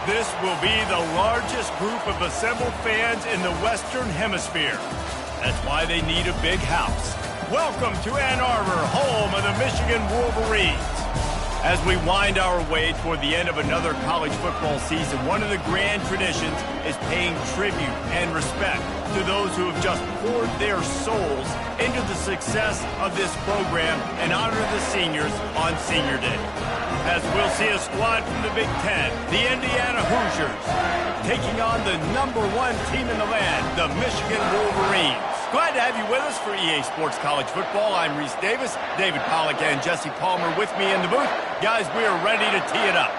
This will be the largest group of assembled fans in the Western Hemisphere. That's why they need a big house. Welcome to Ann Arbor, home of the Michigan Wolverines. As we wind our way toward the end of another college football season, one of the grand traditions is paying tribute and respect to those who have just poured their souls into the success of this program and honor the seniors on Senior Day. As we'll see a squad from the Big Ten, the Indiana Hoosiers, taking on the #1 team in the land, the Michigan Wolverines. Glad to have you with us for EA Sports College Football. I'm Reese Davis, David Pollack and Jesse Palmer with me in the booth. Guys, we are ready to tee it up.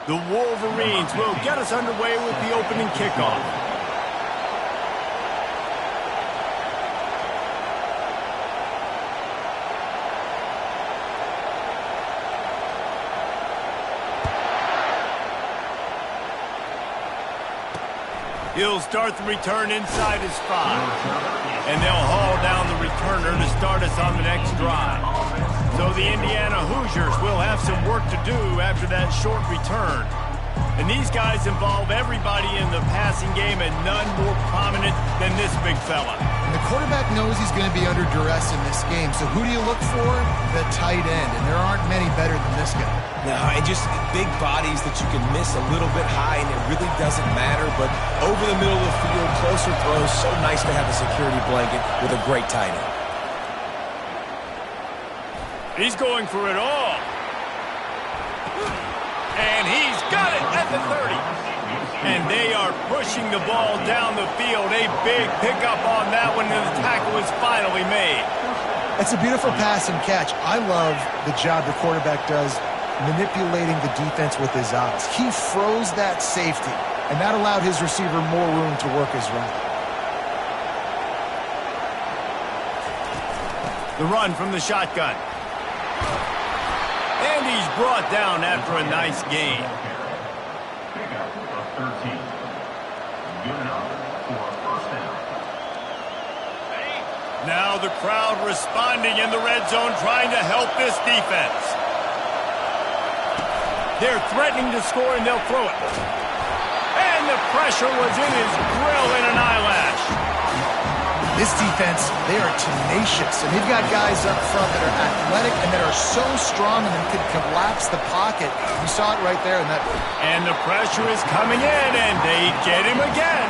The Wolverines will get us underway with the opening kickoff. He'll start the return inside his 5. And they'll haul down the returner to start us on the next drive. So the Indiana Hoosiers will have some work to do after that short return. And these guys involve everybody in the passing game, and none more prominent than this big fella. And the quarterback knows he's going to be under duress in this game. So who do you look for? The tight end. And there aren't many better than this guy. No, and just big bodies that you can miss a little bit high, and it really doesn't matter. But over the middle of the field, closer throws, so nice to have a security blanket with a great tight end. He's going for it all. And he's got it at the 30. And they are pushing the ball down the field. A big pickup on that one, and the tackle is finally made. It's a beautiful pass and catch. I love the job the quarterback does manipulating the defense with his eyes. He froze that safety, and that allowed his receiver more room to work his route. The run from the shotgun. And he's brought down after a nice gain. Pickup of 13. Good enough for a first down. Now the crowd responding in the red zone, trying to help this defense. They're threatening to score, and they'll throw it. And the pressure was in his grill in an eyelash. This defense, they are tenacious, and they've got guys up front that are athletic and that are so strong and can collapse the pocket. You saw it right there in that. And the pressure is coming in, and they get him again.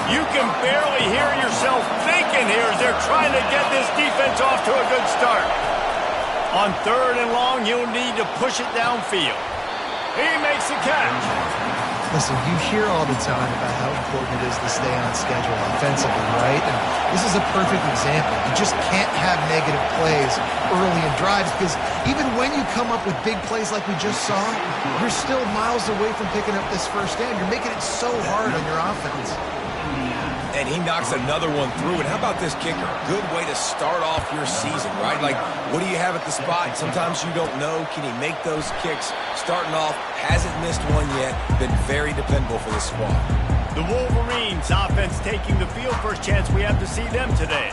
You can barely hear yourself thinking here as they're trying to get this defense off to a good start. On 3rd and long, he'll need to push it downfield. He makes the catch. Listen, you hear all the time about how important it is to stay on schedule offensively, right? And this is a perfect example. You just can't have negative plays early in drives because even when you come up with big plays like we just saw, you're still miles away from picking up this first down. You're making it so hard on your offense. And he knocks another one through. And how about this kicker? Good way to start off your season, right? Like, what do you have at the spot? Sometimes you don't know. Can he make those kicks? Starting off, hasn't missed one yet. Been very dependable for the squad. The Wolverines offense taking the field. First chance we have to see them today.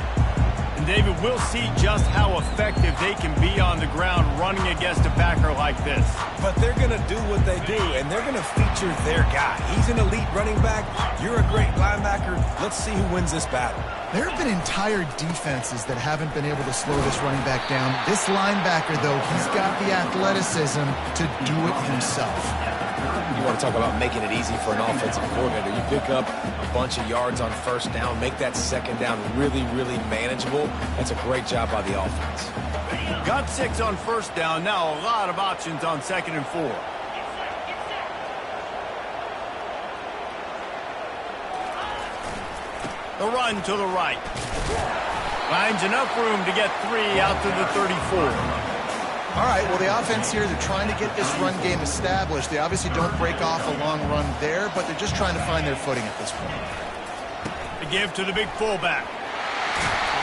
And David, we'll see just how effective they can be on the ground running against a backer like this. But they're going to do what they do, and they're going to feature their guy. He's an elite running back. You're a great linebacker. Let's see who wins this battle. There have been entire defenses that haven't been able to slow this running back down. This linebacker, though, he's got the athleticism to do it himself. You want to talk about making it easy for an offensive coordinator. You pick up a bunch of yards on first down, make that second down really, really manageable. That's a great job by the offense. Got 6 on first down. Now a lot of options on 2nd and 4. The run to the right. Finds enough room to get 3 out to the 34. All right, well, the offense here, they're trying to get this run game established. They obviously don't break off a long run there, but they're just trying to find their footing at this point. To give to the big fullback.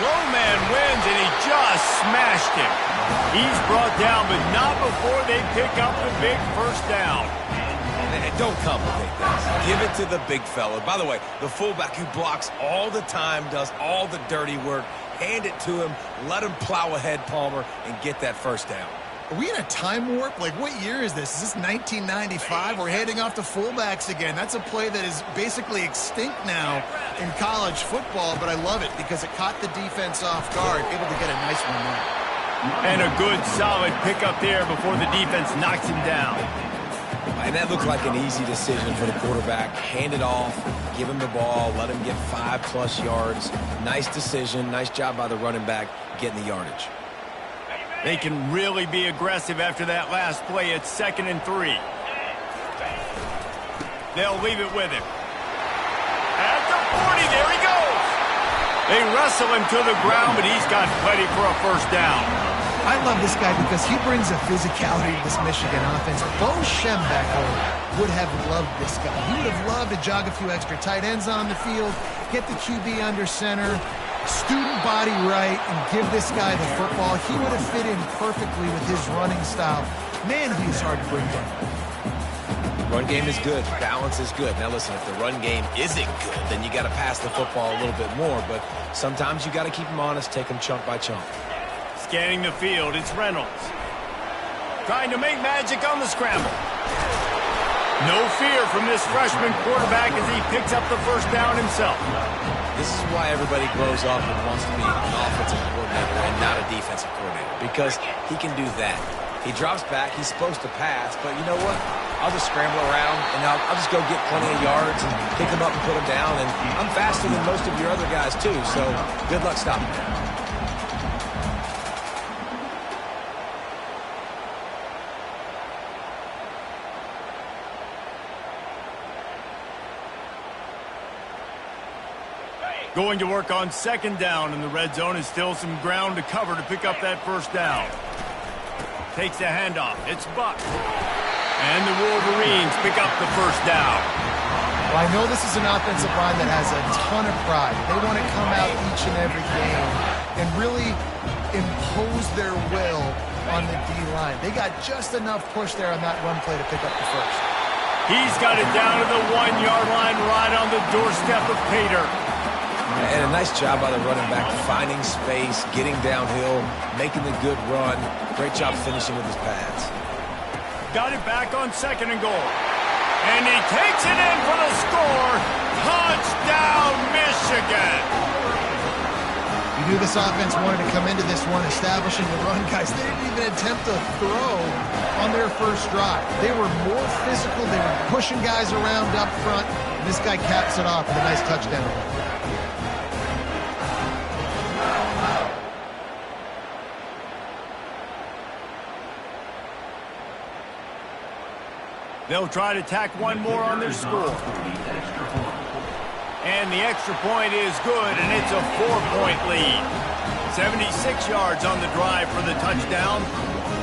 Low man wins, and he just smashed him. He's brought down, but not before they pick up the big first down. Man, don't complicate this. Give it to the big fella. By the way, the fullback who blocks all the time, does all the dirty work. Hand it to him, let him plow ahead, Palmer, and get that first down. Are we in a time warp? Like, what year is this? Is this 1995? We're heading off to fullbacks again. That's a play that is basically extinct now in college football, but I love it because it caught the defense off guard, able to get a nice one there. And a good, solid pickup there before the defense knocks him down. And that looked like an easy decision for the quarterback. Hand it off, give him the ball, let him get 5+ yards. Nice decision, nice job by the running back getting the yardage. They can really be aggressive after that last play. It's 2nd and 3. They'll leave it with him. At the 40, there he goes. They wrestle him to the ground, but he's got plenty for a first down. I love this guy because he brings a physicality to this Michigan offense. Bo Schembechler would have loved this guy. He would have loved to jog a few extra tight ends on the field, get the QB under center, student body right, and give this guy the football. He would have fit in perfectly with his running style. Man, he's hard to bring down. Run game is good. Balance is good. Now, listen, if the run game isn't good, then you got to pass the football a little bit more. But sometimes you got to keep them honest, take them chunk by chunk. Scanning the field, it's Reynolds. Trying to make magic on the scramble. No fear from this freshman quarterback as he picks up the first down himself. This is why everybody grows up and wants to be an offensive coordinator and not a defensive coordinator, because he can do that. He drops back, he's supposed to pass, but you know what? I'll just scramble around, and I'll just go get plenty of yards and pick him up and put him down, and I'm faster than most of your other guys too, so good luck stopping me. Going to work on 2nd down in the red zone, is still some ground to cover to pick up that first down. Takes the handoff. It's Buck. And the Wolverines pick up the first down. Well, I know this is an offensive line that has a ton of pride. They want to come out each and every game and really impose their will on the D-line. They got just enough push there on that run play to pick up the first. He's got it down to the 1-yard line right on the doorstep of Pater. And a nice job by the running back, finding space, getting downhill, making the good run. Great job finishing with his pads. Got it back on 2nd and goal. And he takes it in for the score. Touchdown, Michigan! You knew this offense wanted to come into this one establishing the run, guys. They didn't even attempt to throw on their first drive. They were more physical. They were pushing guys around up front. And this guy caps it off with a nice touchdown. They'll try to tack one more on their score. And the extra point is good, and it's a 4-point lead. 76 yards on the drive for the touchdown,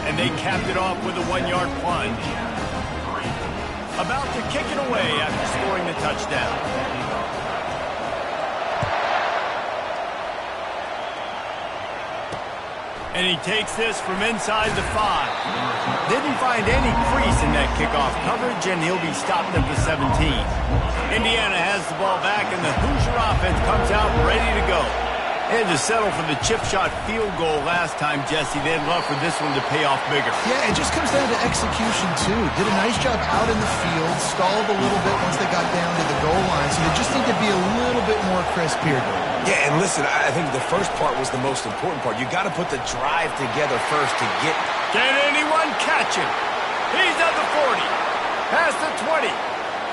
and they capped it off with a 1-yard plunge. About to kick it away after scoring the touchdown. And he takes this from inside the 5. Didn't find any crease in that kickoff coverage, and he'll be stopped at the 17. Indiana has the ball back, and the Hoosier offense comes out ready to go. They had to settle for the chip shot field goal last time, Jesse. They'd love for this one to pay off bigger. Yeah, it just comes down to execution, too. Did a nice job out in the field, stalled a little bit once they got down to the goal line, so they just need to be a little bit more crisp here. Yeah, and listen, I think the first part was the most important part. You got to put the drive together first to get... Can anyone catch him? He's at the 40, past the 20,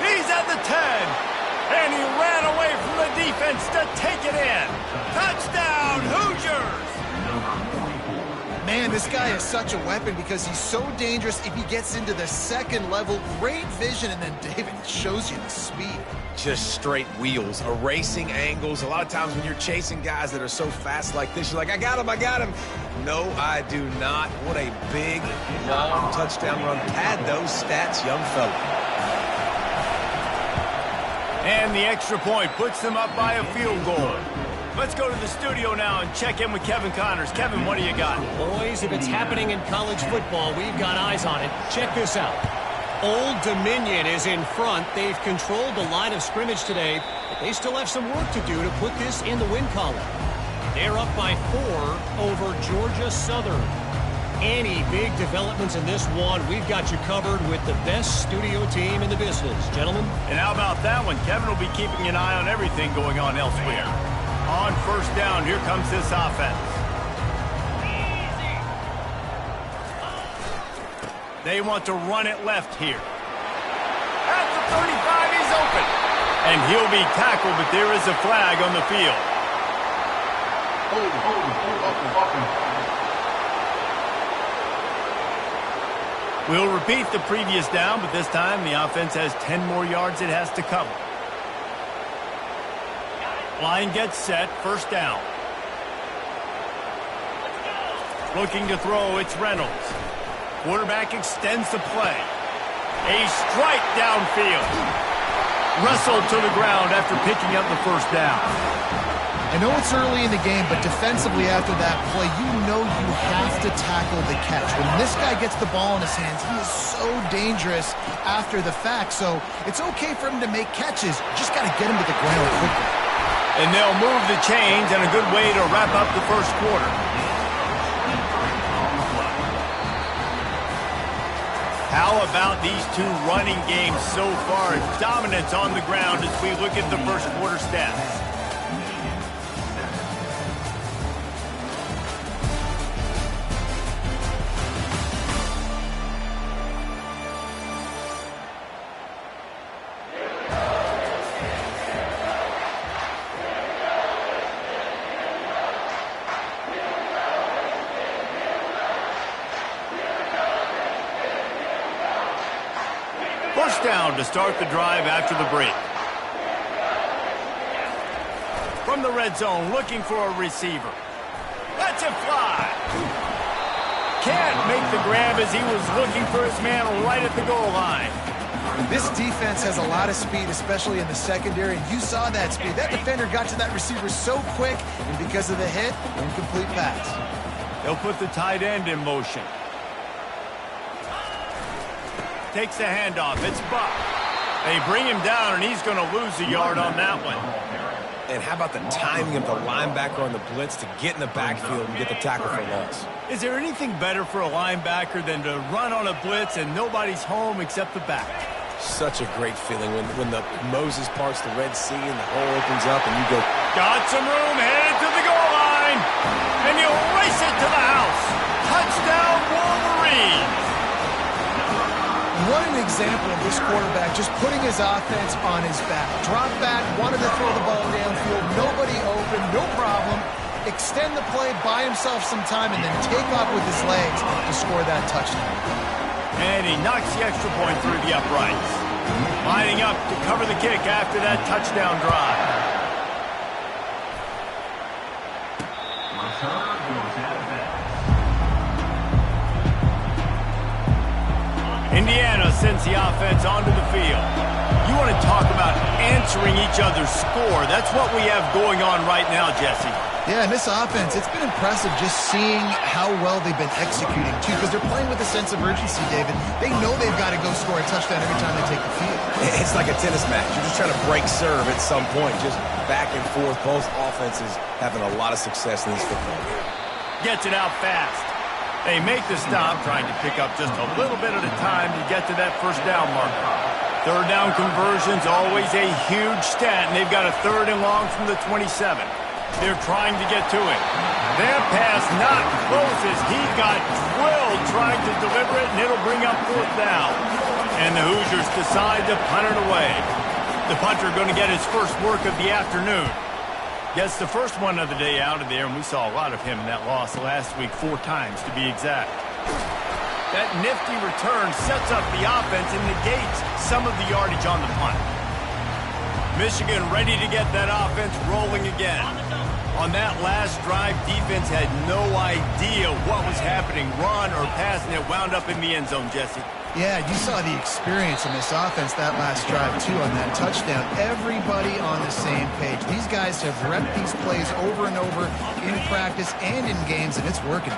he's at the 10. And he ran away from the defense to take it in. Touchdown, Hoosiers! Man, this guy is such a weapon because he's so dangerous if he gets into the second level. Great vision, and then David shows you the speed. Just straight wheels, erasing angles. A lot of times when you're chasing guys that are so fast like this, you're like, I got him, I got him. No, I do not. What a big, long touchdown run. Pad those stats, young fella. And the extra point puts them up by a field goal. Let's go to the studio now and check in with Kevin Connors. Kevin, what do you got? Boys, if it's happening in college football, we've got eyes on it. Check this out. Old Dominion is in front. They've controlled the line of scrimmage today, but they still have some work to do to put this in the win column. They're up by 4 over Georgia Southern. Any big developments in this one, we've got you covered with the best studio team in the business. Gentlemen? And how about that one? Kevin will be keeping an eye on everything going on elsewhere. On first down, here comes this offense. They want to run it left here. At the 35, he's open. And he'll be tackled, but there is a flag on the field. We'll repeat the previous down, but this time the offense has 10 more yards it has to cover. Line gets set, first down. Looking to throw, it's Reynolds. Quarterback extends the play. A strike downfield. Wrestled to the ground after picking up the first down. I know it's early in the game, but defensively after that play, you know you have to tackle the catch. When this guy gets the ball in his hands, he is so dangerous after the fact. So it's okay for him to make catches. You just got to get him to the ground quickly. And they'll move the chains, and a good way to wrap up the first quarter. How about these two running games so far? Dominance on the ground as we look at the first quarter stats. First down to start the drive after the break. From the red zone, looking for a receiver. Lets it fly. Can't make the grab as he was looking for his man right at the goal line. This defense has a lot of speed, especially in the secondary. You saw that speed. That defender got to that receiver so quick, and because of the hit, incomplete pass. They'll put the tight end in motion. Takes the handoff. It's Buck. They bring him down, and he's going to lose a yard on that one. And how about the timing of the linebacker on the blitz to get in the backfield and get the tackle for loss? Is there anything better for a linebacker than to run on a blitz and nobody's home except the back? Such a great feeling when the Moses parts the Red Sea and the hole opens up and you go, got some room, headed to the goal line, and he'll race it to the house. Touchdown, Wolverines! What an example of this quarterback just putting his offense on his back. Drop back, wanted to throw the ball downfield, nobody open, no problem. Extend the play, buy himself some time, and then take off with his legs to score that touchdown. And he knocks the extra point through the uprights. Lining up to cover the kick after that touchdown drive. Indiana sends the offense onto the field. You want to talk about answering each other's score. That's what we have going on right now, Jesse. Yeah, and this offense, it's been impressive just seeing how well they've been executing, too, because they're playing with a sense of urgency, David. They know they've got to go score a touchdown every time they take the field. It's like a tennis match. You're just trying to break serve at some point, just back and forth. Both offenses having a lot of success in this football game. Gets it out fast. They make the stop, trying to pick up just a little bit at a time to get to that first down marker. Third down conversion's always a huge stat, and they've got a third and long from the 27. They're trying to get to it. Their pass not close as he got drilled trying to deliver it, and it'll bring up fourth down. And the Hoosiers decide to punt it away. The punter going to get his first work of the afternoon. Gets the first one of the day out of there, and we saw a lot of him in that loss last week, 4 times to be exact. That nifty return sets up the offense and negates some of the yardage on the punt. Michigan ready to get that offense rolling again. On that last drive, defense had no idea what was happening, run or pass, and it wound up in the end zone, Jesse. Yeah, you saw the experience in this offense that last drive, too, on that touchdown. Everybody on the same page. These guys have repped these plays over and over in practice and in games, and it's working.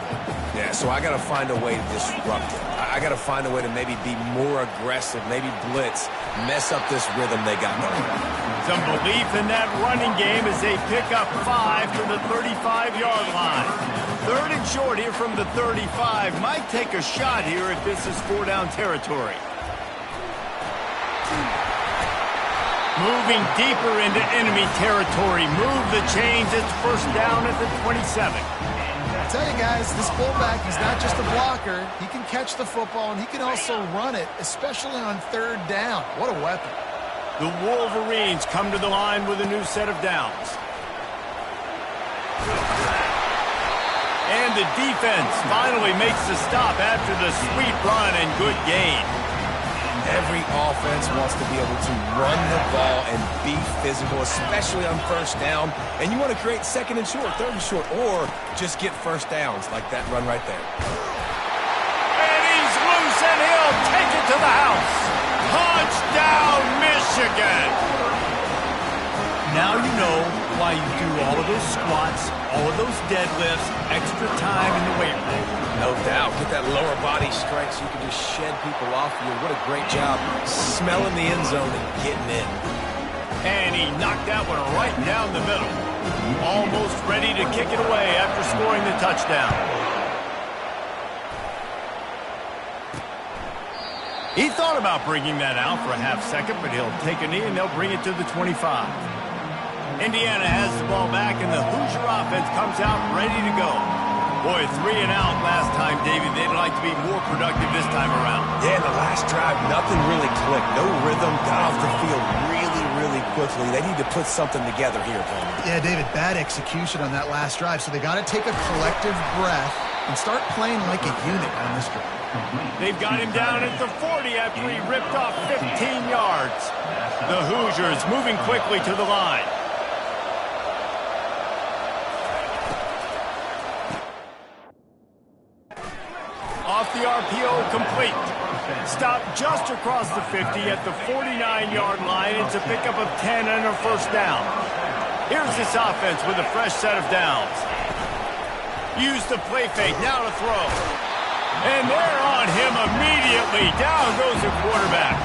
Yeah, so I got to find a way to disrupt it. I got to find a way to maybe be more aggressive, maybe blitz, mess up this rhythm they got going. Some belief in that running game as they pick up 5 to the 35-yard line. 3rd and short here from the 35. Might take a shot here if this is 4-down territory. Moving deeper into enemy territory. Move the chains. It's 1st down at the 27. I tell you guys, this fullback, he's not just a blocker. He can catch the football, and he can also run it, especially on 3rd down. What a weapon. The Wolverines come to the line with a new set of downs. And the defense finally makes the stop after the sweet run and good gain. Every offense wants to be able to run the ball and be physical, especially on 1st down. And you want to create 2nd and short, 3rd and short, or just get 1st downs like that run right there. And he's loose, and he'll take it to the house. Touchdown, Michigan! Now you know why you do all of those squats, all of those deadlifts, extra time in the weight room. No doubt. Get that lower body strength so you can just shed people off you. What a great job smelling the end zone and getting in. And he knocked that one right down the middle. Almost ready to kick it away after scoring the touchdown. He thought about bringing that out for a half second, but he'll take a knee and they'll bring it to the 25. Indiana has the ball back, and the Hoosier offense comes out ready to go. Boy, 3 and out last time, Davey. They'd like to be more productive this time around. Yeah, in the last drive, nothing really clicked. No rhythm, got off the field really quickly. They need to put something together here, Tony. Yeah, David, bad execution on that last drive, so they got to take a collective breath and start playing like a unit on this drive. They've got him down at the 40 after he ripped off 15 yards. The Hoosiers moving quickly to the line. Off the RPO, complete. Stop just across the 50 at the 49-yard line. It's a pickup of 10 and a 1st down. Here's this offense with a fresh set of downs. Use the play fake, now to throw. And they're on him immediately. Down goes the quarterback.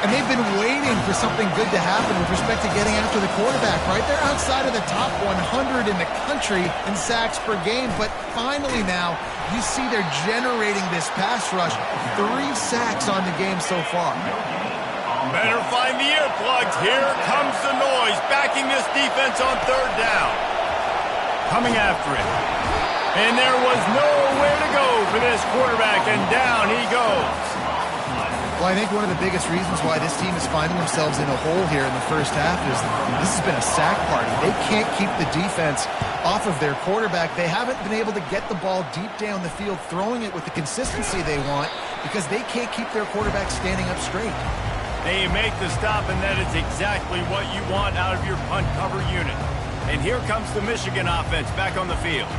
And they've been waiting for something good to happen with respect to getting after the quarterback, right? They're outside of the top 100 in the country in sacks per game, but finally now you see they're generating this pass rush. 3 sacks on the game so far. Better find the earplugs. Here comes the noise, backing this defense on 3rd down. Coming after it. And there was nowhere to go for this quarterback, and down he goes. Well, I think one of the biggest reasons why this team is finding themselves in a hole here in the 1st half is this has been a sack party. They can't keep the defense off of their quarterback. They haven't been able to get the ball deep down the field, throwing it with the consistency they want because they can't keep their quarterback standing up straight. They make the stop, and that is exactly what you want out of your punt cover unit. And here comes the Michigan offense back on the field.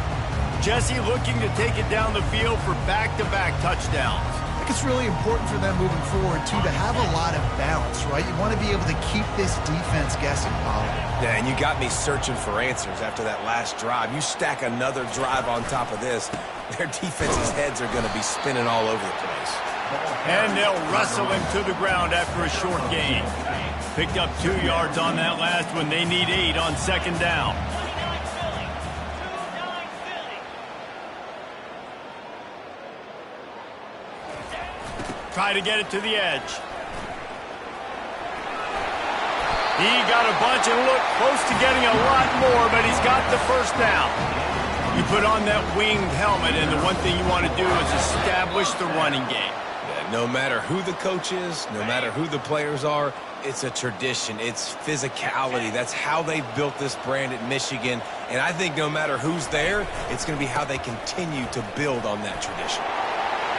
Jesse looking to take it down the field for back-to-back touchdowns. I think it's really important for them moving forward, too, to have a lot of balance, right? You want to be able to keep this defense guessing, Paulo. Yeah, and you got me searching for answers after that last drive. You stack another drive on top of this, their defense's heads are going to be spinning all over the place. And they'll wrestle him to the ground after a short gain. Picked up 2 yards on that last one. They need 8 on 2nd down. Try to get it to the edge. He got a bunch and looked close to getting a lot more, but he's got the 1st down. You put on that winged helmet, and the one thing you want to do is establish the running game. Yeah, no matter who the coach is, no matter who the players are, it's a tradition. It's physicality. That's how they built this brand at Michigan. And I think no matter who's there, it's going to be how they continue to build on that tradition.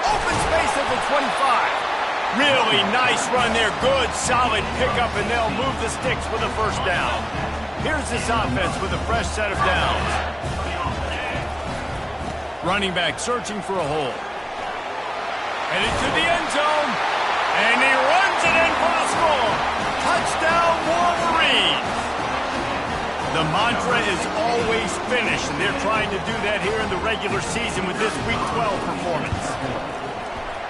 Open space at the 25. Really nice run there. Good, solid pickup, and they'll move the sticks with a 1st down. Here's this offense with a fresh set of downs. Running back searching for a hole. Headed to the end zone. And he runs it in for the score. Touchdown, Wolverines. The mantra is always finish, and they're trying to do that here in the regular season with this Week 12 performance.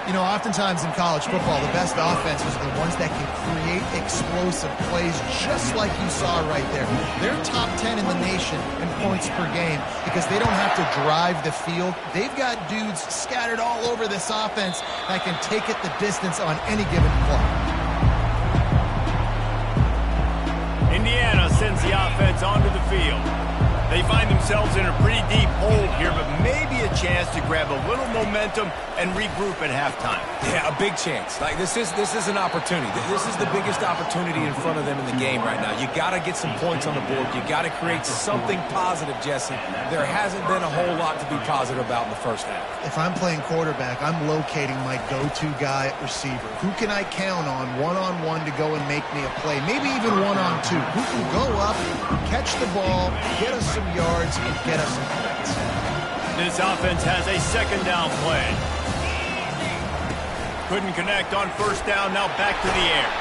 You know, oftentimes in college football, the best offenses are the ones that can create explosive plays just like you saw right there. They're top 10 in the nation in points per game because they don't have to drive the field. They've got dudes scattered all over this offense that can take it the distance on any given play. Indiana sends the offense onto the field. They find themselves in a pretty deep hole here, but maybe a chance to grab a little momentum and regroup at halftime. Yeah, a big chance. Like this is an opportunity. This is the biggest opportunity in front of them in the game right now. You got to get some points on the board. You got to create something positive, Jesse. There hasn't been a whole lot to be positive about in the first half. If I'm playing quarterback, I'm locating my go-to guy at receiver. Who can I count on one-on-one to go and make me a play? Maybe even one-on-two. Who can go up, catch the ball, get us some yards, and get us some points. This offense has a second down play. Couldn't connect on first down, now back to the air.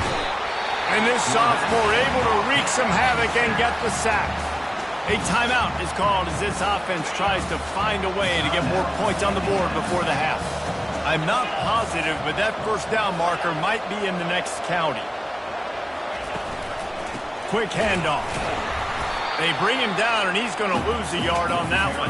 And this sophomore able to wreak some havoc and get the sack. A timeout is called as this offense tries to find a way to get more points on the board before the half. I'm not positive, but that first down marker might be in the next county. Quick handoff. They bring him down, and he's going to lose a yard on that one.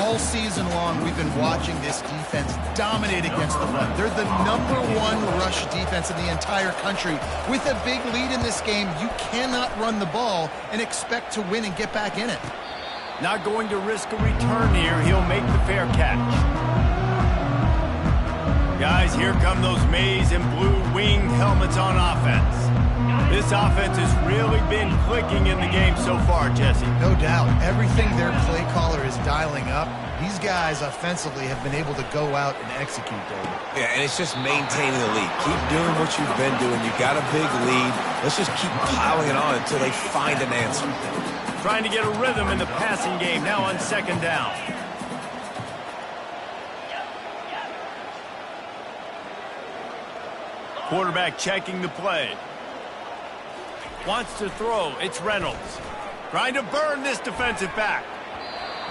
All season long, we've been watching this defense dominate against the run. They're the #1 rush defense in the entire country. With a big lead in this game, you cannot run the ball and expect to win and get back in it. Not going to risk a return here. He'll make the fair catch. Guys, here come those maize and blue winged helmets on offense. This offense has really been clicking in the game so far, Jesse. No doubt. Everything their play caller is dialing up, these guys offensively have been able to go out and execute, David. Yeah, and it's just maintaining the lead. Keep doing what you've been doing. You got a big lead. Let's just keep piling it on until they find an answer. Trying to get a rhythm in the passing game now on second down. Quarterback checking the play. Wants to throw. It's Reynolds. Trying to burn this defensive back.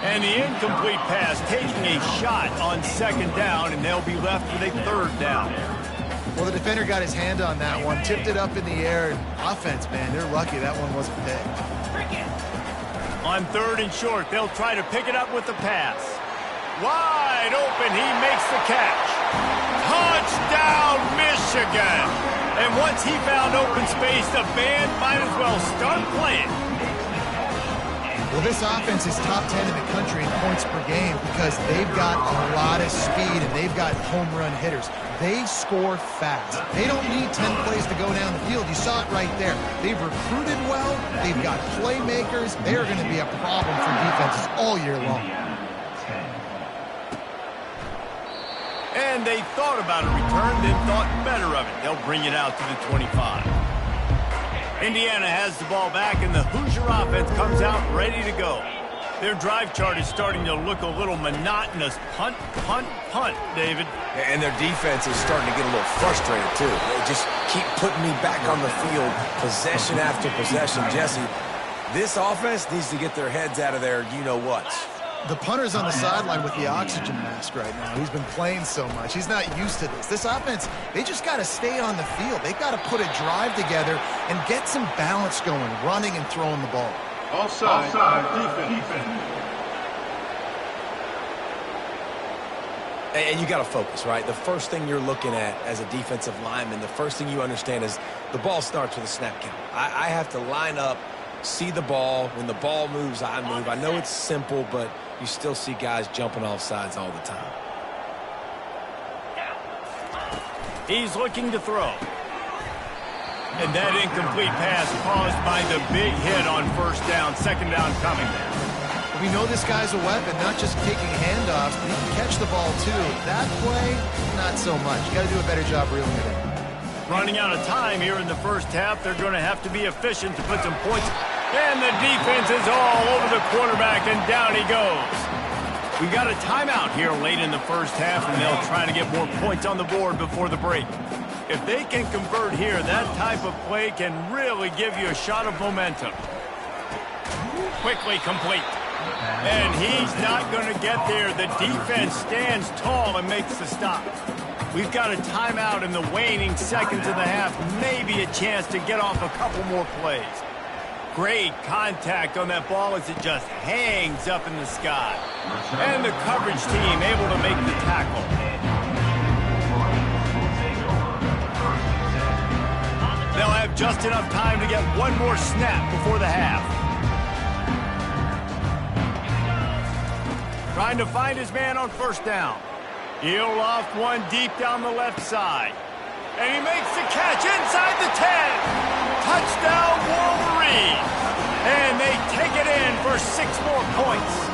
And the incomplete pass taking a shot on second down, and they'll be left with a third down. Well, the defender got his hand on that one, tipped it up in the air. Offense, man, they're lucky that one wasn't picked. On third and short, they'll try to pick it up with the pass. Wide open, he makes the catch. Touchdown, Michigan! And once he found open space, the band might as well start playing. Well, this offense is top 10 in the country in points per game because they've got a lot of speed and they've got home run hitters. They score fast. They don't need 10 plays to go down the field. You saw it right there. They've recruited well. They've got playmakers. They are going to be a problem for defenses all year long. And they thought about a return, then thought better of it. They'll bring it out to the 25. Indiana has the ball back, and the Hoosier offense comes out ready to go. Their drive chart is starting to look a little monotonous. Punt, punt, punt, David. And their defense is starting to get a little frustrated, too. They just keep putting me back on the field, possession after possession. Jesse, this offense needs to get their heads out of their you-know-whats. The punter's on the sideline with the oxygen mask right now. He's been playing so much. He's not used to this. This offense, they just got to stay on the field. They've got to put a drive together and get some balance going, running and throwing the ball. Offside. Defense. And you got to focus, right? The first thing you're looking at as a defensive lineman, the first thing you understand is the ball starts with a snap count. I have to line up, see the ball. When the ball moves, I move. I know it's simple, but you still see guys jumping off sides all the time. He's looking to throw. And that incomplete pass caused by the big hit on first down. Second down coming there. We know this guy's a weapon, not just taking handoffs, but he can catch the ball too. That play, not so much. You got to do a better job reeling it in. Running out of time here in the first half. They're going to have to be efficient to put some points. And the defense is all over the quarterback, and down he goes. We got a timeout here late in the first half, and they'll try to get more points on the board before the break. If they can convert here, that type of play can really give you a shot of momentum. Quickly complete. And he's not going to get there. The defense stands tall and makes the stop. We've got a timeout in the waning seconds of the half. Maybe a chance to get off a couple more plays. Great contact on that ball as it just hangs up in the sky. And the coverage team able to make the tackle. They'll have just enough time to get one more snap before the half. Trying to find his man on first down. He'll loft one deep down the left side. And he makes the catch inside the 10. Touchdown, Wolverine. And they take it in for 6 more points.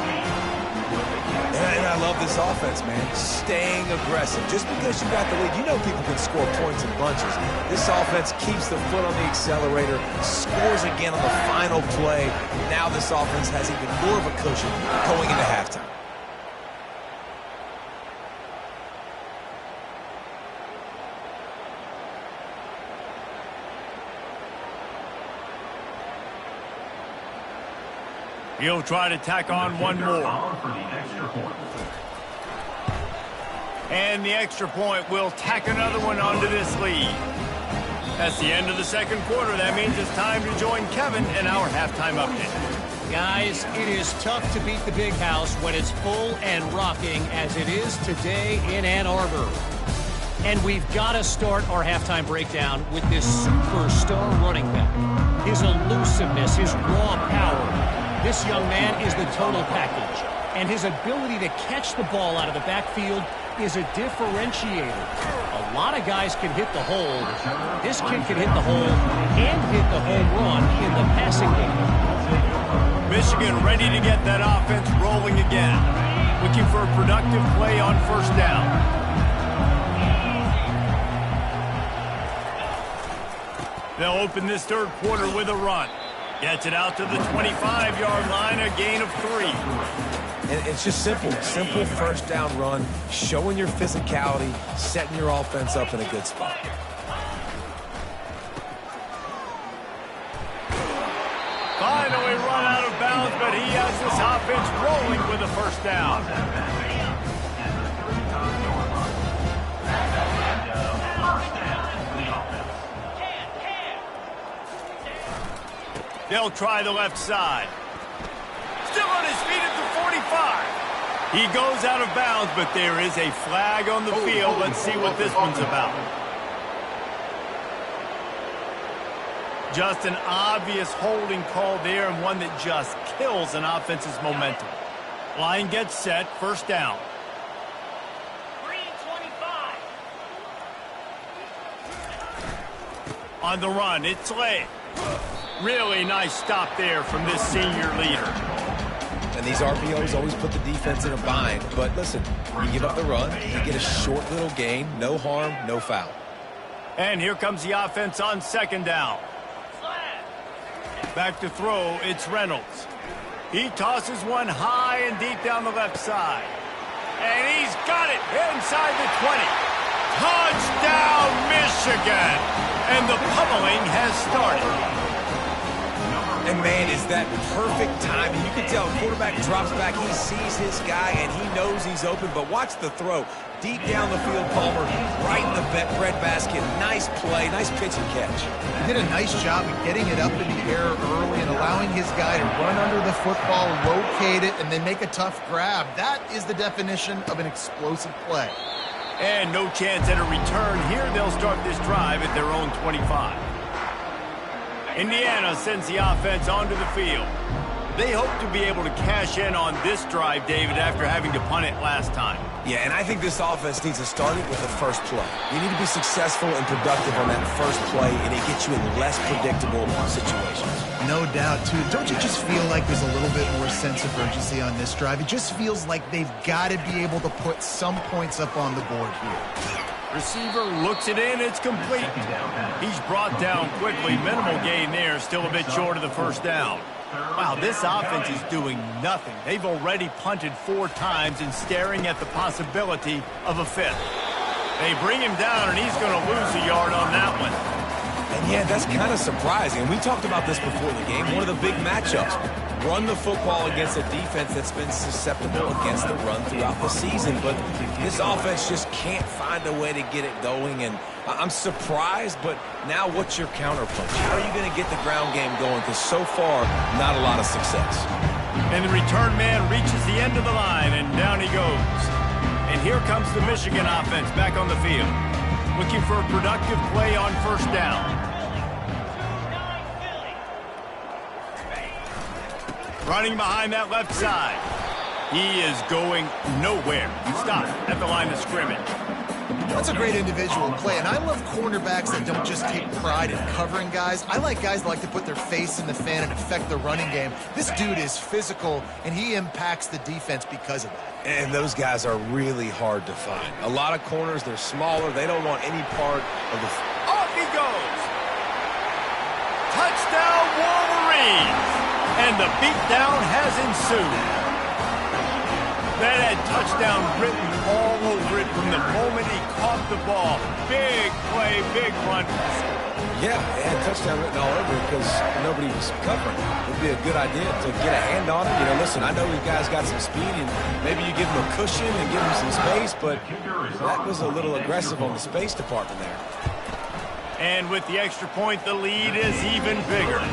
And I love this offense, man. Staying aggressive. Just because you got the lead, you know people can score points in bunches. This offense keeps the foot on the accelerator, scores again on the final play. Now this offense has even more of a cushion going into halftime. He'll try to tack on one more. And the extra point will tack another one onto this lead. That's the end of the second quarter. That means it's time to join Kevin in our halftime update. Guys, it is tough to beat the big house when it's full and rocking as it is today in Ann Arbor. And we've got to start our halftime breakdown with this superstar running back. His elusiveness, his raw power. This young man is the total package, and his ability to catch the ball out of the backfield is a differentiator. A lot of guys can hit the hole. This kid can hit the hole and hit the home run in the passing game. Michigan ready to get that offense rolling again. Looking for a productive play on first down. They'll open this third quarter with a run. Gets it out to the 25-yard line, a gain of 3. And it's just simple first down run, showing your physicality, setting your offense up in a good spot. Finally run out of bounds, but he has this offense rolling with a first down. They'll try the left side. Still on his feet at the 45. He goes out of bounds, but there is a flag on the field. Let's see what this one's about. Just an obvious holding call there, and one that just kills an offense's momentum. Line gets set, first down. 3:25. On the run, it's Slay. Really nice stop there from this senior leader. And these RPOs always put the defense in a bind. But listen, you give up the run, you get a short little gain, no harm, no foul. And here comes the offense on second down. Back to throw, it's Reynolds. He tosses one high and deep down the left side. And he's got it inside the 20. Touchdown, Michigan! And the pummeling has started. And, man, is that perfect timing. You can tell quarterback drops back. He sees his guy, and he knows he's open. But watch the throw. Deep down the field, Palmer, right in the breadbasket. Nice play, nice pitch and catch. He did a nice job of getting it up in the air early and allowing his guy to run under the football, locate it, and then make a tough grab. That is the definition of an explosive play. And no chance at a return here. They'll start this drive at their own 25. Indiana sends the offense onto the field. They hope to be able to cash in on this drive, David, after having to punt it last time. Yeah, and I think this offense needs to start it with the first play. You need to be successful and productive on that first play, and it gets you in less predictable situations. No doubt, too. Don't you just feel like there's a little bit more sense of urgency on this drive? It just feels like they've got to be able to put some points up on the board here. Receiver looks it in, it's complete. He's brought down quickly. Minimal gain there, still a bit short of the first down. Wow, this offense is doing nothing. They've already punted 4 times and staring at the possibility of a 5th. They bring him down, and he's going to lose a yard on that one. And yeah, that's kind of surprising. We talked about this before the game. One of the big matchups. Run the football against a defense that's been susceptible against the run throughout the season. But this offense just can't find a way to get it going. And I'm surprised, but now what's your counterpunch? How are you going to get the ground game going? Because so far, not a lot of success. And the return man reaches the end of the line, and down he goes. And here comes the Michigan offense back on the field, looking for a productive play on first down. Running behind that left side. He is going nowhere. Stop at the line of scrimmage. That's a great individual play, and I love cornerbacks that don't just take pride in covering guys. I like guys that like to put their face in the fan and affect the running game. This dude is physical, and he impacts the defense because of that. And those guys are really hard to find. A lot of corners, they're smaller. They don't want any part of the... Off he goes! Touchdown, Wolverines! And the beatdown has ensued. That had touchdown written all over it from the moment he caught the ball. Big play, big run. Yeah, it had touchdown written all over it because nobody was covering it. It would be a good idea to get a hand on it. You know, listen, I know these guys got some speed, and maybe you give them a cushion and give them some space, but that was a little aggressive on the space department there. And with the extra point, the lead is even bigger.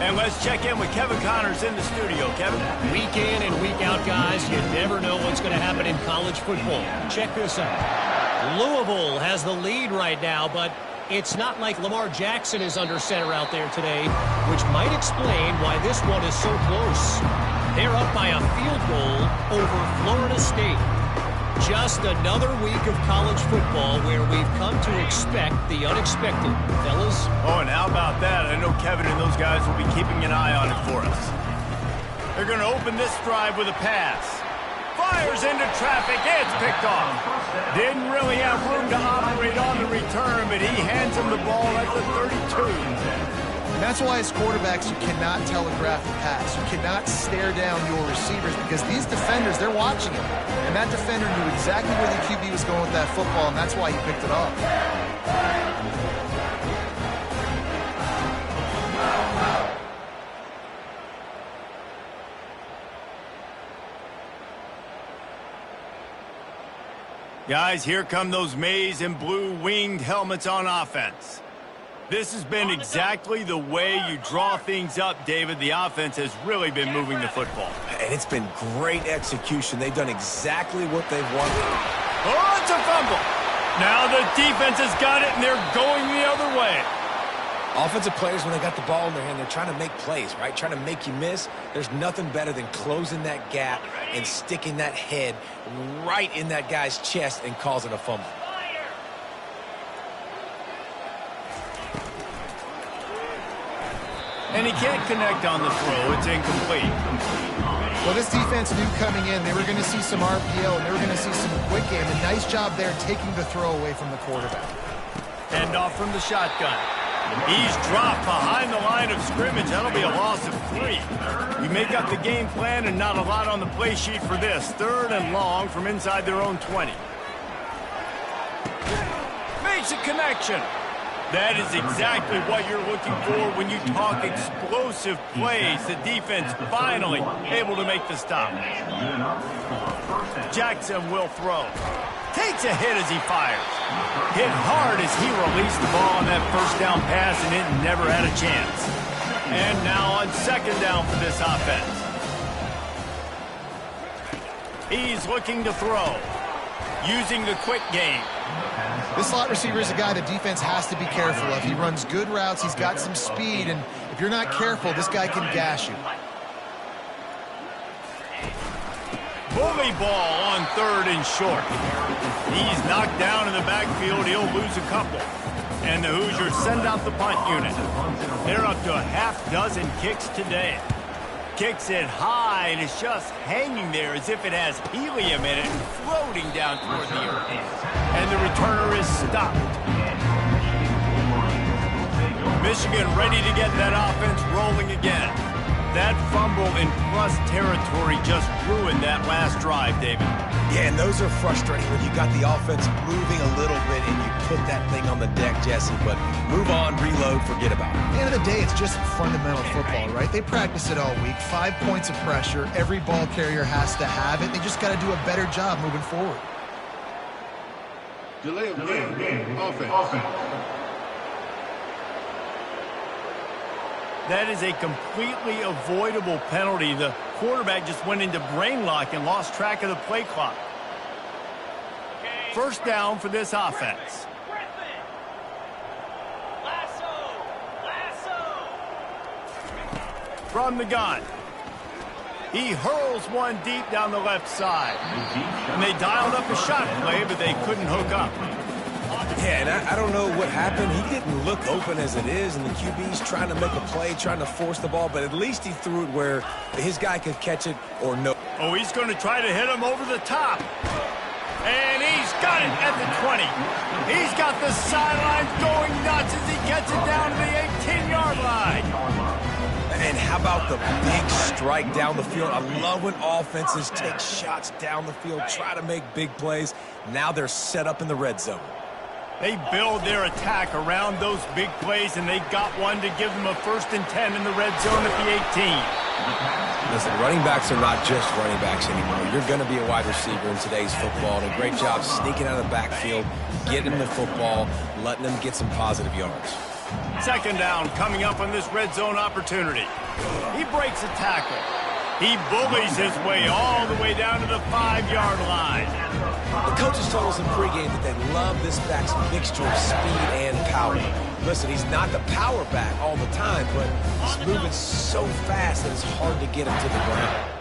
And let's check in with Kevin Connors in the studio. Kevin? Week in and week out, guys, you never know what's going to happen in college football. Check this out. Louisville has the lead right now, but it's not like Lamar Jackson is under center out there today, which might explain why this one is so close. They're up by a field goal over Florida State. Just another week of college football where we've come to expect the unexpected. Fellas? Oh, and how about that? I know Kevin and those guys will be keeping an eye on it for us. They're going to open this drive with a pass. Fires into traffic. It's picked off. Didn't really have room to operate on the return, but he hands him the ball at the 32. And that's why as quarterbacks, you cannot telegraph the pass. You cannot stare down your receivers because these defenders, they're watching it. And that defender knew exactly where the QB was going with that football, and that's why he picked it off. Guys, here come those maize and blue winged helmets on offense. This has been exactly the way you draw things up, David. The offense has really been moving the football. And it's been great execution. They've done exactly what they've wanted. Oh, it's a fumble. Now the defense has got it, and they're going the other way. Offensive players, when they got the ball in their hand, they're trying to make plays, right? Trying to make you miss. There's nothing better than closing that gap and sticking that head right in that guy's chest and causing a fumble. And he can't connect on the throw. It's incomplete. Well, this defense knew coming in they were going to see some RPO and they were going to see some quick game. A nice job there taking the throw away from the quarterback. Hand off from the shotgun. He's dropped behind the line of scrimmage. That'll be a loss of 3. You make up the game plan and not a lot on the play sheet for this. 3rd and long from inside their own 20. Makes a connection. That is exactly what you're looking for when you talk explosive plays. The defense finally able to make the stop. Jackson will throw. Takes a hit as he fires. Hit hard as he released the ball on that first down pass, and it never had a chance. And now on 2nd down for this offense. He's looking to throw. Using the quick game. This slot receiver is a guy the defense has to be careful of. He runs good routes, he's got some speed, and if you're not careful, this guy can gash you. Bully ball on 3rd and short. He's knocked down in the backfield. He'll lose a couple. And the Hoosiers send out the punt unit. They're up to a half-dozen kicks today. Kicks it high, and it's just hanging there as if it has helium in it and floating down toward the earth. And the returner is stopped. Michigan ready to get that offense rolling again. That fumble in plus territory just ruined that last drive, David. Yeah, and those are frustrating when you got the offense moving a little bit and you put that thing on the deck, Jesse. But move on, reload, forget about it. At the end of the day, it's just fundamental football, right? They practice it all week. 5 points of pressure. Every ball carrier has to have it. They just got to do a better job moving forward. Delay of game. Offense. That is a completely avoidable penalty. The quarterback just went into brain lock and lost track of the play clock. First down for this offense. From the gun. He hurls one deep down the left side. And they dialed up a shot play, but they couldn't hook up. Yeah, and I don't know what happened. He didn't look open as it is, and the QB's trying to make a play, trying to force the ball, but at least he threw it where his guy could catch it or no. Oh, he's going to try to hit him over the top. And he's got it at the 20. He's got the sidelines going nuts as he gets it down to the 18-yard line. And how about the big strike down the field? I love when offenses take shots down the field, try to make big plays. Now they're set up in the red zone. They build their attack around those big plays, and they got one to give them a 1st and 10 in the red zone at the 18. Listen, running backs are not just running backs anymore. You're going to be a wide receiver in today's football, and a great job sneaking out of the backfield, getting the football, letting them get some positive yards. Second down coming up on this red zone opportunity. He breaks a tackle. He bullies his way all the way down to the 5-yard line. The coaches told us in pregame that they love this back's mixture of speed and power. Listen, he's not the power back all the time, but he's moving so fast that it's hard to get him to the ground.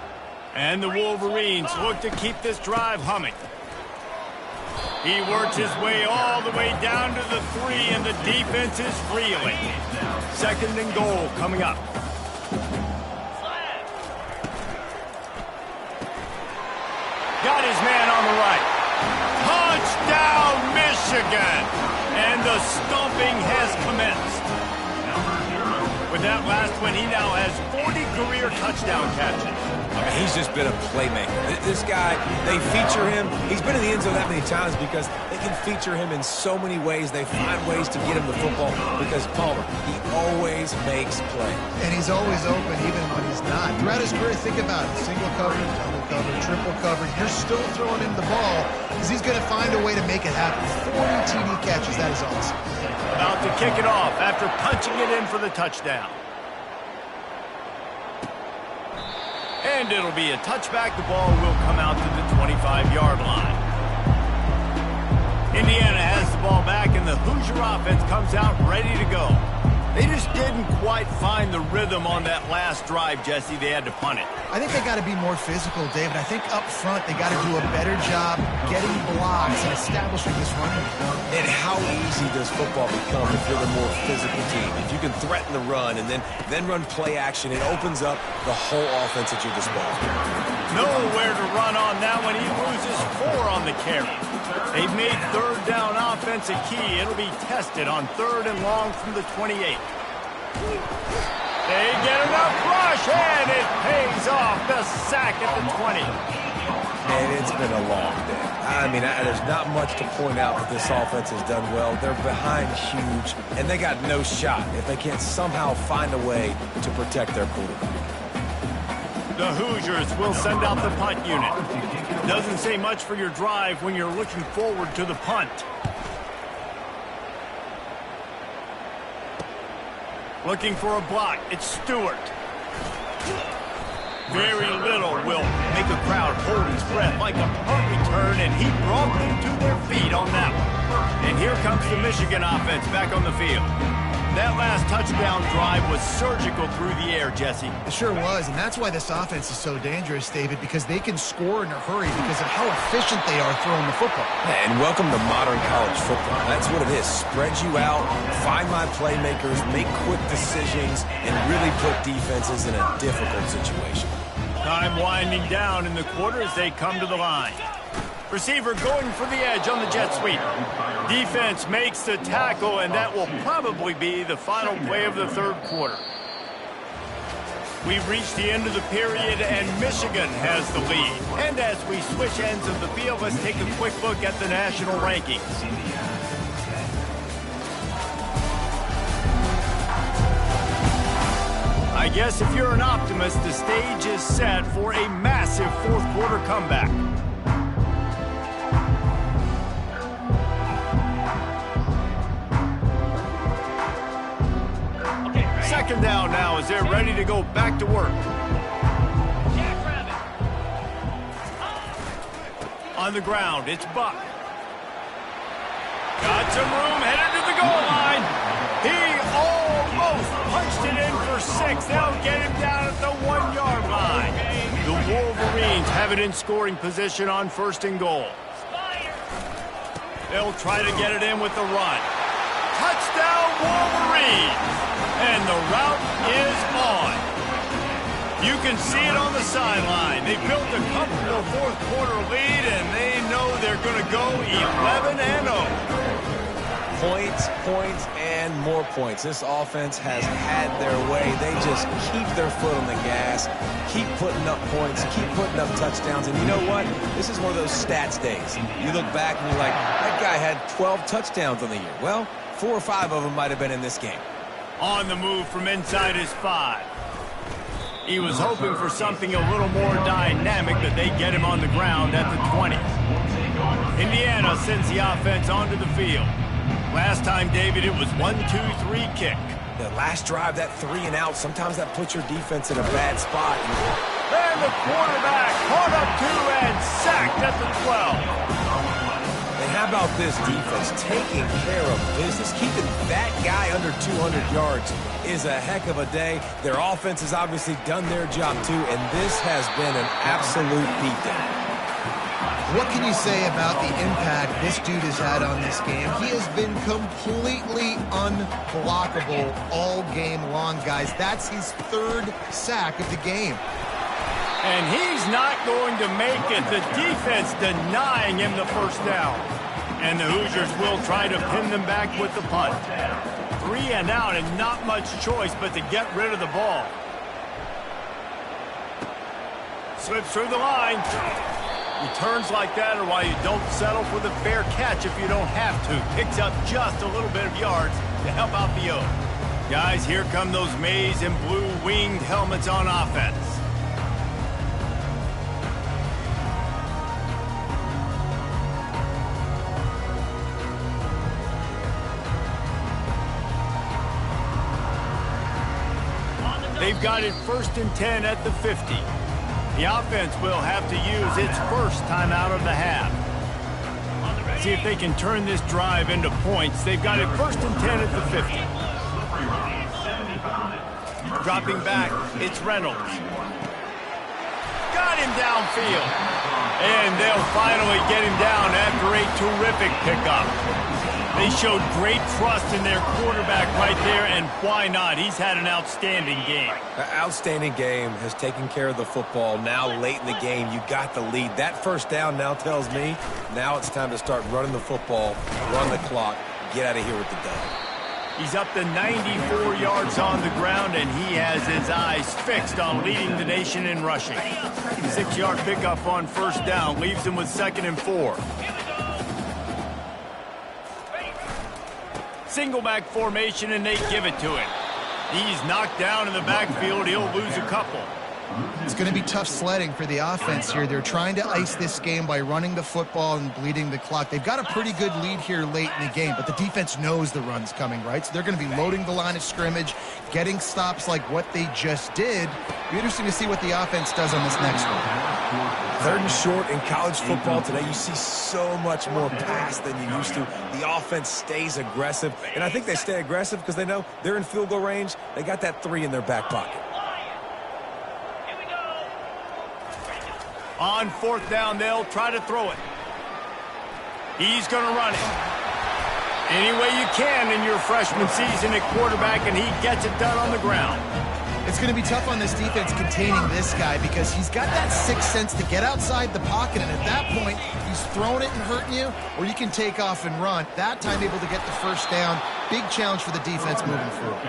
And the Wolverines look to keep this drive humming. He works his way all the way down to the 3, and the defense is reeling. 2nd and goal coming up. Got his man on the right. Touchdown, Michigan! And the stomping has commenced. With that last one, he now has 40 career touchdown catches. I mean, he's just been a playmaker. This guy, they feature him. He's been in the end zone that many times because they can feature him in so many ways. They find ways to get him the football because, Palmer, he always makes plays. And he's always open even when he's not. Throughout his career, think about it. Single coverage, double coverage, triple coverage. You're still throwing him the ball because he's going to find a way to make it happen. 40 TD catches. That is awesome. About to kick it off after punching it in for the touchdown. And it'll be a touchback. The ball will come out to the 25-yard line. Indiana has the ball back, and the Hoosier offense comes out ready to go. They just didn't quite find the rhythm on that last drive, Jesse. They had to punt it. I think they got to be more physical, David. I think up front they got to do a better job getting blocks and establishing this running game. And how easy does football become if you're the more physical team? If you can threaten the run and then run play action, it opens up the whole offense at your disposal. Nowhere to run on that one. He loses 4 on the carry. They've made 3rd down offense a key. It'll be tested on 3rd and long from the 28. They get enough rush, and it pays off. The sack at the 20. And it's been a long day. I mean, there's not much to point out that this offense has done well. They're behind huge, and they got no shot if they can't somehow find a way to protect their quarterback. The Hoosiers will send out the punt unit. Doesn't say much for your drive when you're looking forward to the punt. Looking for a block. It's Stewart. Very little will make a crowd hold its breath like a punt return, and he brought them to their feet on that one. And here comes the Michigan offense back on the field. That last touchdown drive was surgical through the air, Jesse. It sure was, and that's why this offense is so dangerous, David, because they can score in a hurry because of how efficient they are throwing the football. And welcome to modern college football. That's what it is. Spread you out, find my playmakers, make quick decisions, and really put defenses in a difficult situation. Time winding down in the quarter as they come to the line. Receiver going for the edge on the jet sweep. Defense makes the tackle, and that will probably be the final play of the 3rd quarter. We've reached the end of the period, and Michigan has the lead. And as we switch ends of the field, let's take a quick look at the national rankings. I guess if you're an optimist, the stage is set for a massive fourth-quarter comeback. Second down now as they're ready to go back to work. On the ground, it's Buck. Got some room, headed to the goal line. He almost punched it in for 6. They'll get him down at the 1-yard line. The Wolverines have it in scoring position on 1st and goal. They'll try to get it in with the run. Touchdown, Wolverines! And the route is on. You can see it on the sideline. They built a comfortable fourth-quarter lead, and they know they're going to go 11-0. Points, points, and more points. This offense has had their way. They just keep their foot on the gas, keep putting up points, keep putting up touchdowns. And you know what? This is one of those stats days. You look back and you're like, that guy had 12 touchdowns on the year. Well, 4 or 5 of them might have been in this game. On the move from inside his 5. He was hoping for something a little more dynamic, but they get him on the ground at the 20. Indiana sends the offense onto the field. Last time, David, it was 1-2-3 kick. The last drive, that 3 and out, sometimes that puts your defense in a bad spot. And the quarterback caught up 2 and sacked at the 12. And how about this defense taking care of business? Keeping that guy under 200 yards is a heck of a day. Their offense has obviously done their job too, and this has been an absolute beatdown. What can you say about the impact this dude has had on this game? He has been completely unblockable all game long, guys. That's his 3rd sack of the game. And he's not going to make it. The defense denying him the 1st down. And the Hoosiers will try to pin them back with the punt. 3 and out and not much choice but to get rid of the ball. Slips through the line. Returns like that are why you don't settle for the fair catch if you don't have to. Picks up just a little bit of yards to help out the O. Guys, here come those maize and blue winged helmets on offense. They've got it 1st and 10 at the 50. The offense will have to use its 1st timeout of the half. See if they can turn this drive into points. They've got it 1st and 10 at the 50. Dropping back, it's Reynolds. Got him downfield. And they'll finally get him down after a terrific pickup. They showed great trust in their quarterback right there, and why not? He's had an outstanding game. An outstanding game, has taken care of the football. Now late in the game, you got the lead. That 1st down now tells me now it's time to start running the football, run the clock, get out of here with the dub. He's up to 94 yards on the ground, and he has his eyes fixed on leading the nation in rushing. 6-yard pickup on 1st down leaves him with 2nd and 4. Single back formation, and they give it to him. He's knocked down in the backfield. He'll lose a couple. It's going to be tough sledding for the offense here. They're trying to ice this game by running the football and bleeding the clock. They've got a pretty good lead here late in the game, but the defense knows the run's coming, right? So they're going to be loading the line of scrimmage, getting stops like what they just did. It'll be interesting to see what the offense does on this next one. 3rd and short in college football today. You see so much more pass than you used to. The offense stays aggressive, and I think they stay aggressive because they know they're in field goal range. They got that 3 in their back pocket. On 4th down, they'll try to throw it. He's going to run it. Any way you can in your freshman season at quarterback, and he gets it done on the ground. It's going to be tough on this defense containing this guy because he's got that 6th sense to get outside the pocket, and at that point, he's throwing it and hurting you, or you can take off and run. That time able to get the 1st down. Big challenge for the defense moving forward.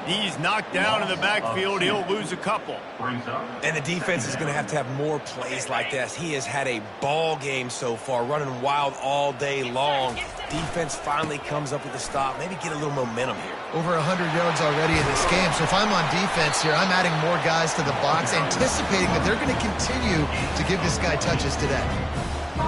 He's knocked down in the backfield. He'll lose a couple. And the defense is going to have more plays like this. He has had a ball game so far, running wild all day long. Defense finally comes up with a stop. Maybe get a little momentum here. Over 100 yards already in this game. So if I'm on defense here, I'm adding more guys to the box, anticipating that they're going to continue to give this guy touches today.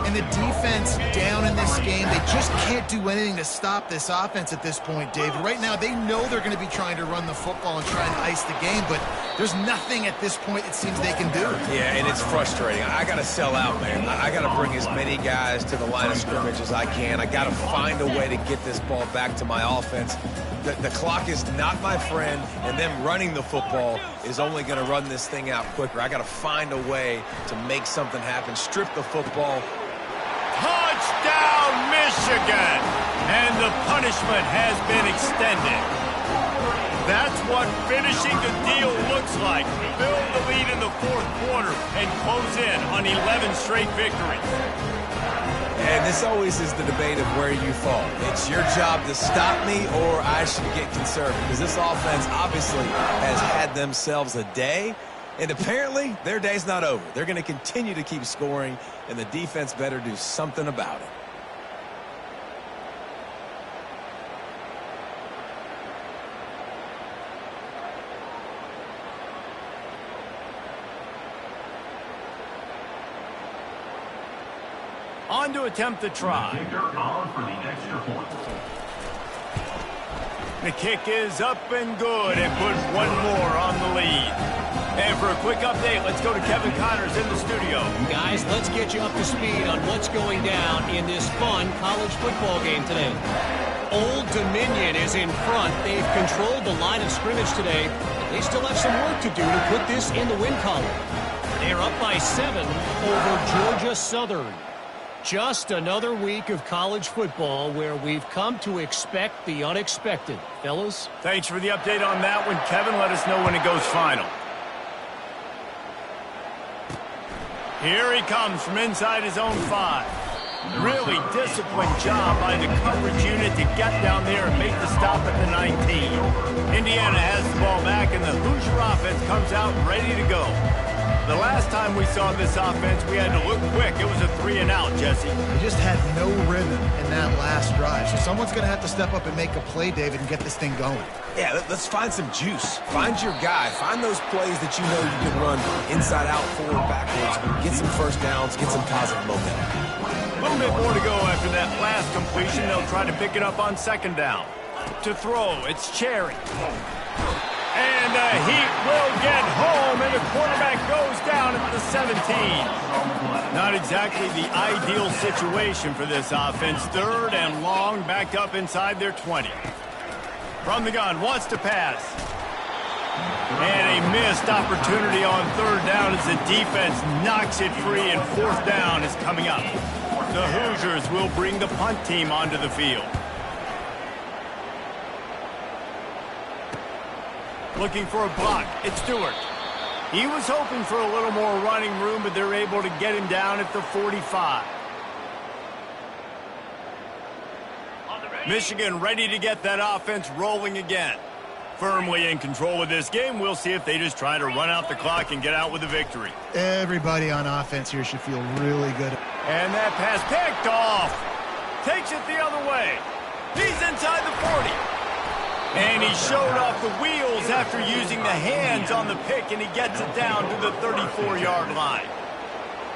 And the defense down in this game, they just can't do anything to stop this offense at this point, David. Right now, they know they're going to be trying to run the football and try and ice the game, but there's nothing at this point it seems they can do. Yeah, and it's frustrating. I got to sell out, man. I got to bring as many guys to the line of scrimmage as I can. I got to find a way to get this ball back to my offense. The clock is not my friend, and them running the football is only going to run this thing out quicker. I got to find a way to make something happen, strip the football. Touchdown, Michigan! And the punishment has been extended. That's what finishing the deal looks like. Build the lead in the fourth quarter and close in on 11 straight victories. And this always is the debate of where you fall. It's your job to stop me, or I should get conservative. Because this offense obviously has had themselves a day, and apparently their day's not over. They're going to continue to keep scoring, and the defense better do something about it. On to attempt the try. The kick is up and good and put one more on the lead. And for a quick update, let's go to Kevin Connors in the studio. Guys, let's get you up to speed on what's going down in this fun college football game today. Old Dominion is in front. They've controlled the line of scrimmage today. They still have some work to do to put this in the win column. They're up by 7 over Georgia Southern. Just another week of college football where we've come to expect the unexpected. Fellas? Thanks for the update on that one, Kevin. Let us know when it goes final. Here he comes from inside his own 5. Really disciplined job by the coverage unit to get down there and make the stop at the 19. Indiana has the ball back, and the Hoosier offense comes out ready to go. The last time we saw this offense, we had to look quick. It was a 3-and-out, Jesse. They just had no rhythm in that last drive. So someone's going to have to step up and make a play, David, and get this thing going. Yeah, let's find some juice. Find your guy. Find those plays that you know you can run inside out, forward, backwards. Get some first downs. Get some positive momentum. A little bit more to go after that last completion. They'll try to pick it up on second down. To throw, it's Cherry. And the Heat will get home, and the quarterback goes down at the 17. Not exactly the ideal situation for this offense. 3rd and long, backed up inside their 20. From the gun, wants to pass. And a missed opportunity on 3rd down as the defense knocks it free, and 4th down is coming up. The Hoosiers will bring the punt team onto the field. Looking for a block. It's Stewart. He was hoping for a little more running room, but they're able to get him down at the 45. Michigan ready to get that offense rolling again. Firmly in control of this game. We'll see if they just try to run out the clock and get out with a victory. Everybody on offense here should feel really good. And that pass picked off. Takes it the other way. He's inside the 40. And he showed off the wheels after using the hands on the pick, and he gets it down to the 34-yard line.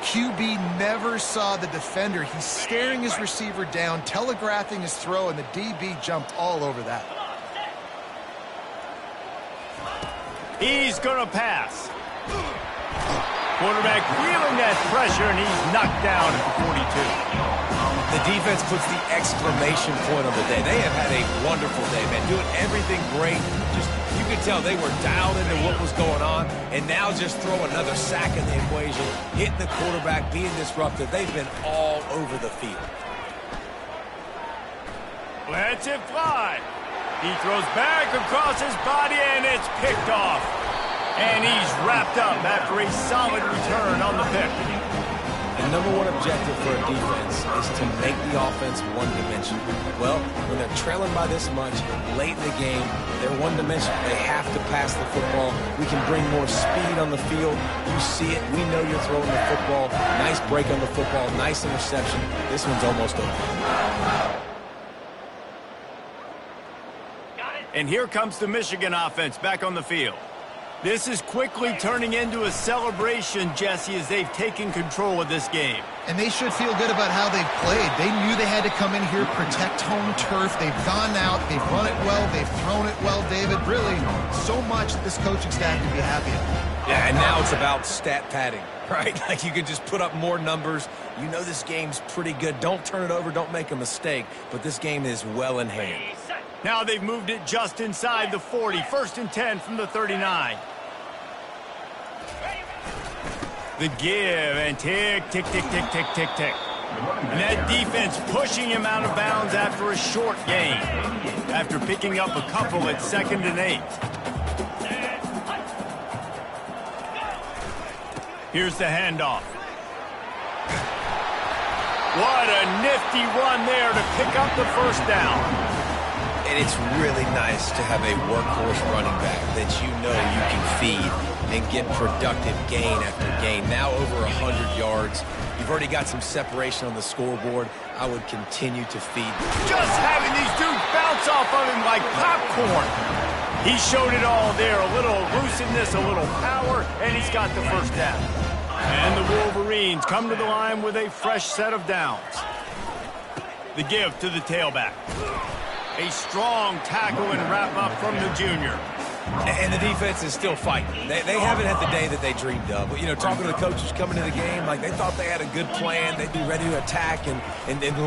QB never saw the defender. He's staring his receiver down, telegraphing his throw, and the DB jumped all over that. He's going to pass. Quarterback feeling that pressure, and he's knocked down at the 42. The defense puts the exclamation point on the day. They have had a wonderful day, man. Doing everything great. Just, you could tell they were dialed into what was going on. And now just throw another sack in the equation. Hitting the quarterback, being disruptive. They've been all over the field. Lets it fly. He throws back across his body, and it's picked off. And he's wrapped up after a solid return on the pick. The number one objective for a defense is to make the offense one-dimensional. Well, when they're trailing by this much late in the game, they're one-dimensional. They have to pass the football. We can bring more speed on the field. You see it. We know you're throwing the football. Nice break on the football. Nice interception. This one's almost over. And here comes the Michigan offense back on the field. This is quickly turning into a celebration, Jesse, as they've taken control of this game. And they should feel good about how they've played. They knew they had to come in here, protect home turf. They've gone out, they've run it well, they've thrown it well, David. Really, so much that this coaching staff can be happy about. Yeah, and now it's about stat padding, right? Like you can just put up more numbers. You know this game's pretty good. Don't turn it over, don't make a mistake. But this game is well in hand. Now they've moved it just inside the 40. 1st and 10 from the 39. The give and tick, tick, tick, tick, tick, tick, tick. And that defense pushing him out of bounds after a short gain. After picking up a couple at 2nd and 8. Here's the handoff. What a nifty run there to pick up the 1st down. And it's really nice to have a workhorse running back that you know you can feed and get productive gain after gain. Now over 100 yards. You've already got some separation on the scoreboard. I would continue to feed them. Just having these dudes bounce off of him like popcorn. He showed it all there. A little elusiveness, a little power, and he's got the 1st down. And the Wolverines come to the line with a fresh set of downs. The give to the tailback. A strong tackle and wrap-up from the junior. And the defense is still fighting. They haven't had the day that they dreamed of. But, you know, talking to the coaches coming to the game, like they thought they had a good plan. They'd be ready to attack and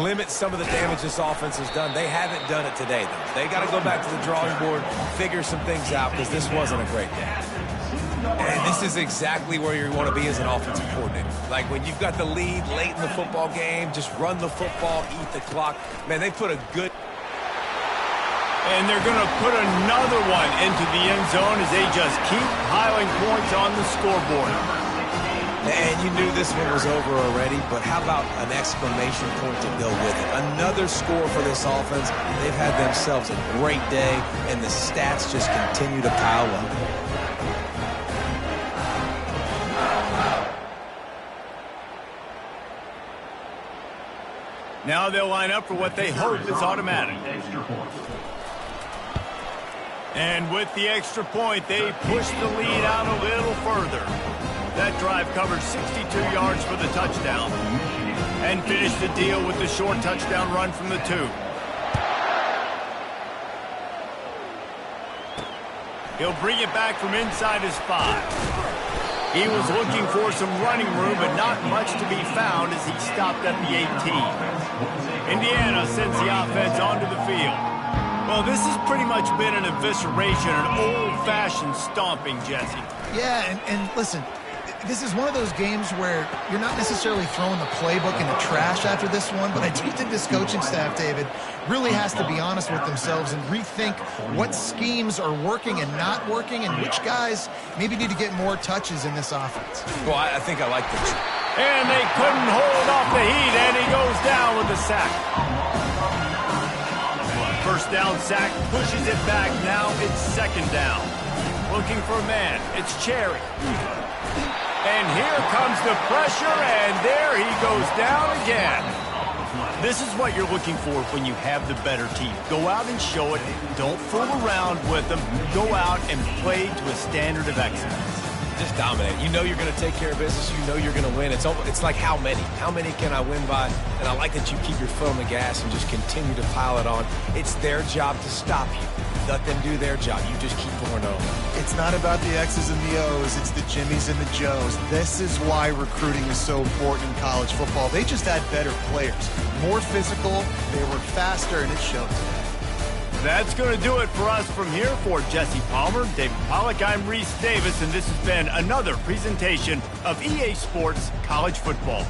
limit some of the damage this offense has done. They haven't done it today, though. They got to go back to the drawing board, figure some things out, because this wasn't a great day. And this is exactly where you want to be as an offensive coordinator. Like when you've got the lead late in the football game, just run the football, eat the clock. Man, they put a good... And they're going to put another one into the end zone as they just keep piling points on the scoreboard. And you knew this one was over already, but how about an exclamation point to go with it? Another score for this offense. They've had themselves a great day, and the stats just continue to pile up. Now they'll line up for what they hope is automatic. And with the extra point, they push the lead out a little further. That drive covered 62 yards for the touchdown. And finished the deal with the short touchdown run from the 2. He'll bring it back from inside his 5. He was looking for some running room, but not much to be found as he stopped at the 18. Indiana sends the offense onto the field. Well, this has pretty much been an evisceration, an old-fashioned stomping, Jesse. Yeah, and listen, this is one of those games where you're not necessarily throwing the playbook in the trash after this one, but I do think this coaching staff, David, really has to be honest with themselves and rethink what schemes are working and not working and which guys maybe need to get more touches in this offense. Well, I think I like the... And they couldn't hold off the heat, and he goes down with the sack. 1st down sack, pushes it back. Now it's 2nd down. Looking for a man. It's Cherry. And here comes the pressure, and there he goes down again. This is what you're looking for when you have the better team. Go out and show it. Don't fool around with them. Go out and play to a standard of excellence. Just dominate. You know you're going to take care of business. You know you're going to win. It's like how many? How many can I win by? And I like that you keep your foot on the gas and just continue to pile it on. It's their job to stop you. Let them do their job. You just keep pouring over. It's not about the X's and the O's. It's the Jimmies and the Joes. This is why recruiting is so important in college football. They just had better players. More physical. They were faster, and it showed today. That's going to do it for us from here. For Jesse Palmer, David Pollack, I'm Reese Davis, and this has been another presentation of EA Sports College Football.